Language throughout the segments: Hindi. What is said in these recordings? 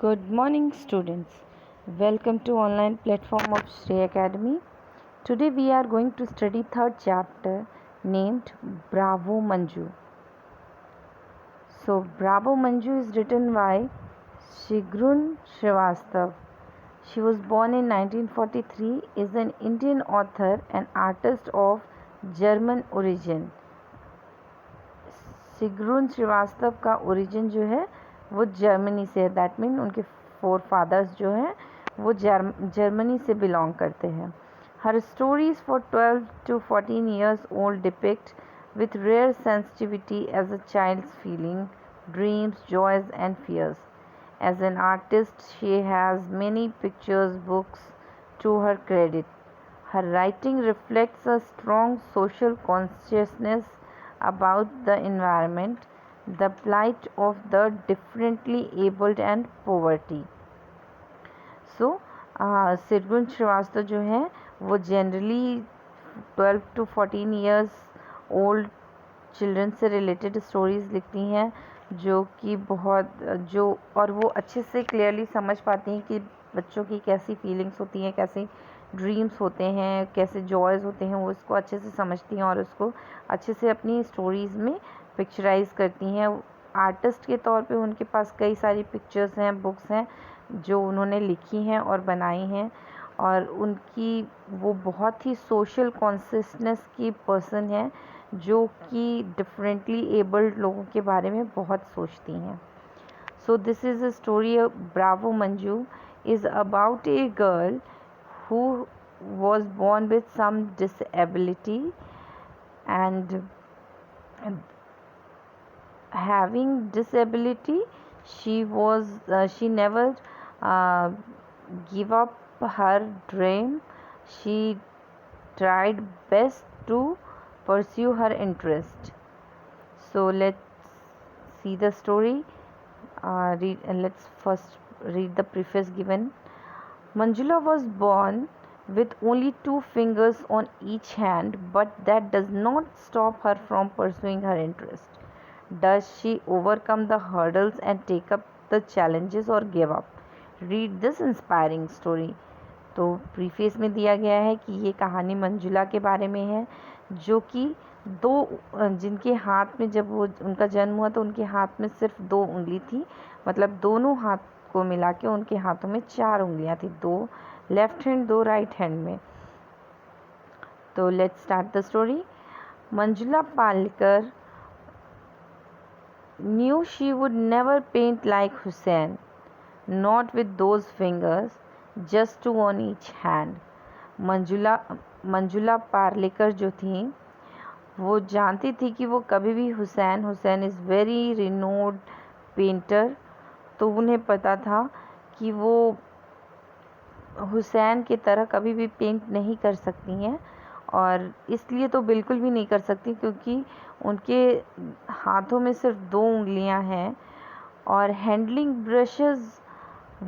Good morning, students. Welcome to online platform of Shrey Academy. Today we are going to study third chapter named Bravo Manju. So Bravo Manju is written by Shigrun Srivastav. She was born in 1943, is an Indian author and artist of German origin. शिग्रुन Srivastava का ओरिजिन जो है वो जर्मनी से है. दैट मीन उनके फोर फादर्स जो हैं वो जर्मनी से बिलोंग करते हैं. Her stories for 12 to 14 years old depict with rare sensitivity as a child's feeling, dreams, joys and fears. As an artist, she has many pictures books to her credit. Her writing reflects a strong social consciousness about the environment, the plight of the differently abled and poverty. So, शिग्रुन श्रीवास्तव जो है वो generally 12 to 14 years old children से रिलेटेड स्टोरीज़ लिखती हैं जो कि और वो अच्छे से क्लियरली समझ पाती हैं कि बच्चों की कैसी फीलिंग्स होती हैं, कैसे ड्रीम्स होते हैं, कैसे जॉयज़ होते हैं. वो इसको अच्छे से समझती हैं और उसको अच्छे से अपनी स्टोरीज़ में पिक्चराइज़ करती हैं. आर्टिस्ट के तौर पे उनके पास कई सारी पिक्चर्स हैं, बुक्स हैं जो उन्होंने लिखी हैं और बनाई हैं. और वो बहुत ही सोशल कॉन्शियसनेस की पर्सन है जो कि डिफरेंटली एबल्ड लोगों के बारे में बहुत सोचती हैं. So this is a story. Bravo Manju is about a girl who was born with some disability and having disability she never give up her dream. She tried best to pursue her interest. So let's see the story. Let's first read the preface given. Manjula was born with only 2 fingers on each hand, but that does not stop her from pursuing her interest. Does she overcome the hurdles and take up the challenges or give up? Read this inspiring story. तो प्रीफेस में दिया गया है कि ये कहानी मंजुला के बारे में है जो कि जिनके हाथ में जब वो उनका जन्म हुआ तो उनके हाथ में सिर्फ 2 उंगली थी. मतलब दोनों हाथ को मिला के उनके हाथों में 4 उंगलियां थी, 2 लेफ्ट हैंड 2 राइट हैंड में. तो let's start the story. Manjula Palekar knew she would never paint like Hussain, not with those fingers, just 2 on each hand. Manjula Palekar जो थी वो जानती थी कि वो कभी भी Hussain is very renowned painter. तो उन्हें पता था कि वो हुसैन की तरह कभी भी पेंट नहीं कर सकती हैं और इसलिए तो बिल्कुल भी नहीं कर सकती क्योंकि उनके हाथों में सिर्फ 2 उंगलियां हैं. और handling brushes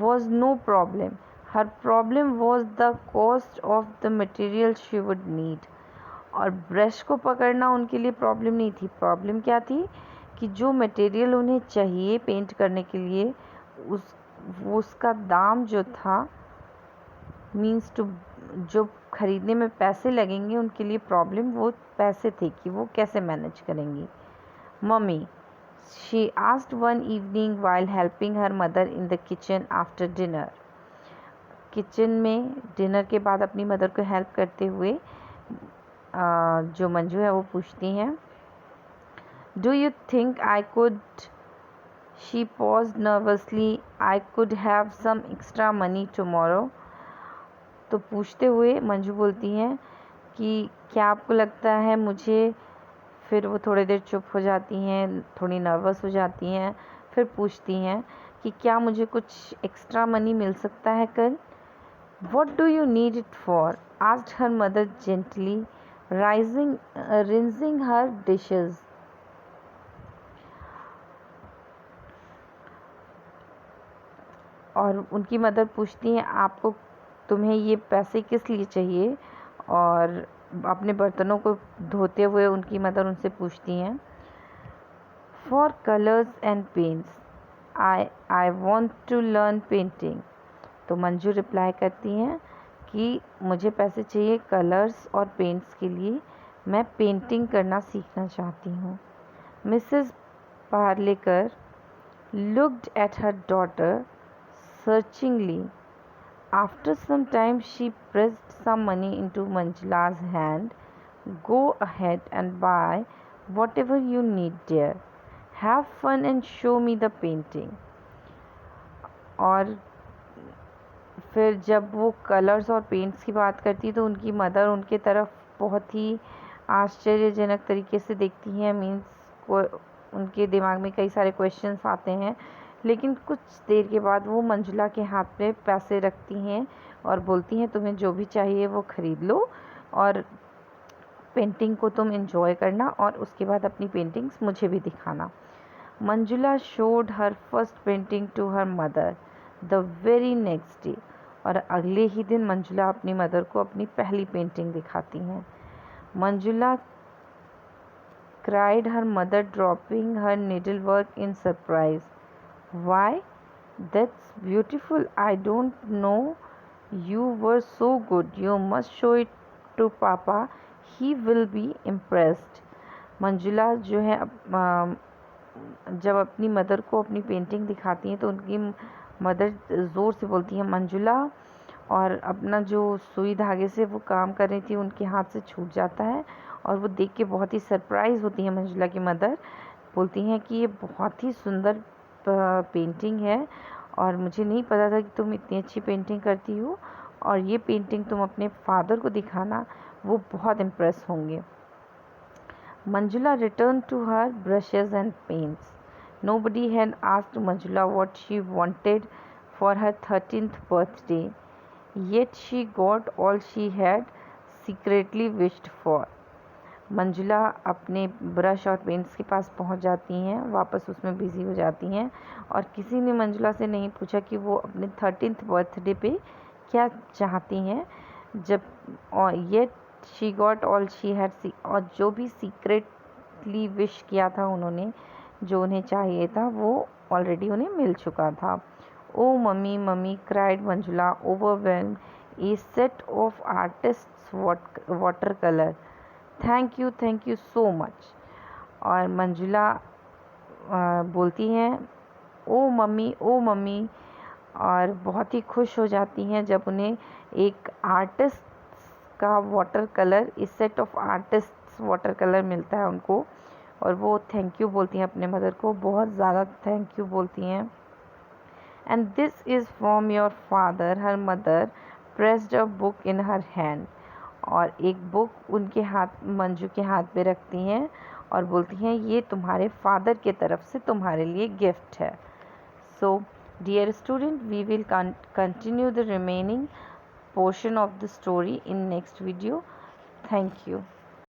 was no problem. Her problem was the cost of the material she would need. और ब्रश को पकड़ना उनके लिए प्रॉब्लम नहीं थी. प्रॉब्लम क्या थी कि जो मटेरियल उन्हें चाहिए पेंट करने के लिए उसका दाम जो था मीन्स टू जो ख़रीदने में पैसे लगेंगे उनके लिए प्रॉब्लम वो पैसे थे कि वो कैसे मैनेज करेंगी. Mummy, she asked one evening while helping her mother in the kitchen after dinner. Kitchen में डिनर के बाद अपनी मदर को हेल्प करते हुए जो मंजू है वो पूछती हैं, do you think I could, she paused nervously, I could have some extra money tomorrow. तो पूछते हुए मंजू बोलती हैं कि क्या आपको लगता है मुझे, फिर वो थोड़ी देर चुप हो जाती हैं, थोड़ी नर्वस हो जाती हैं, फिर पूछती हैं कि क्या मुझे कुछ एक्स्ट्रा मनी मिल सकता है कल. What do you need it for? asked her mother gently, rinsing her dishes. और उनकी मदर पूछती हैं तुम्हें ये पैसे किस लिए चाहिए. और अपने बर्तनों को धोते हुए उनकी मदर उनसे पूछती हैं, for colours and paints. I want to learn painting. तो मंजू रिप्लाई करती हैं कि मुझे पैसे चाहिए कलर्स और पेंट्स के लिए, मैं पेंटिंग करना सीखना चाहती हूँ। Mrs Parlekar looked at her daughter searchingly. After some time, she pressed some money into Manjula's hand. Go ahead and buy whatever you need, dear. Have fun and show me the painting. और फिर जब वो कलर्स और पेंट्स की बात करती तो उनकी मदर उनके तरफ बहुत ही आश्चर्यजनक तरीके से देखती हैं। मीन्स उनके दिमाग में कई सारे क्वेश्चंस आते हैं, लेकिन कुछ देर के बाद वो मंजुला के हाथ में पैसे रखती हैं और बोलती हैं तुम्हें जो भी चाहिए वो ख़रीद लो और पेंटिंग को तुम एंजॉय करना और उसके बाद अपनी पेंटिंग्स मुझे भी दिखाना। Manjula showed her first painting to her mother the very next day. और अगले ही दिन मंजुला अपनी मदर को अपनी पहली पेंटिंग दिखाती हैं। Manjula cried, her mother dropping her needlework in surprise. Why? That's beautiful. I don't know you were so good. You must show it to Papa. He will be impressed. Manjula जो है जब अपनी मदर को अपनी पेंटिंग दिखाती हैं तो उनकी मदर ज़ोर से बोलती है मंजुला, और अपना जो सुई धागे से वो काम कर रही थी उनके हाथ से छूट जाता है और वो देख के बहुत ही सरप्राइज़ होती है। मंजुला की मदर बोलती हैं कि ये बहुत ही सुंदर पेंटिंग है और मुझे नहीं पता था कि तुम इतनी अच्छी पेंटिंग करती हो, और ये पेंटिंग तुम अपने फादर को दिखाना, वो बहुत इम्प्रेस होंगे। Manjula returned to her brushes and paints. Nobody had asked Manjula what she wanted for her 13th birthday, yet she got all she had secretly wished for. Manjula अपने ब्रश और पेंट्स के पास पहुंच जाती हैं, वापस उसमें बिज़ी हो जाती हैं और किसी ने मंजुला से नहीं पूछा कि वो अपने 13th बर्थडे पे क्या चाहती हैं। जब और ये she got all she had see, और जो भी सीक्रेटली विश किया था उन्होंने, जो उन्हें चाहिए था वो ऑलरेडी उन्हें मिल चुका था। O mummy mummy cried Manjula overwhelm, a set of artists water colour, thank you so much. और मंजुला बोलती हैं ओ मम्मी, और बहुत ही खुश हो जाती हैं जब उन्हें एक आर्टिस्ट का वाटर कलर, इस set of artists water colour मिलता है उनको, और वो थैंक यू बोलती हैं अपने मदर को, बहुत ज़्यादा थैंक यू बोलती हैं। And this is from your father, her mother pressed a book in her hand. और एक बुक उनके हाथ, मंजू के हाथ में रखती हैं और बोलती हैं ये तुम्हारे फादर के तरफ से तुम्हारे लिए गिफ्ट है। So dear student, we will continue the remaining portion of the story in next video. Thank you.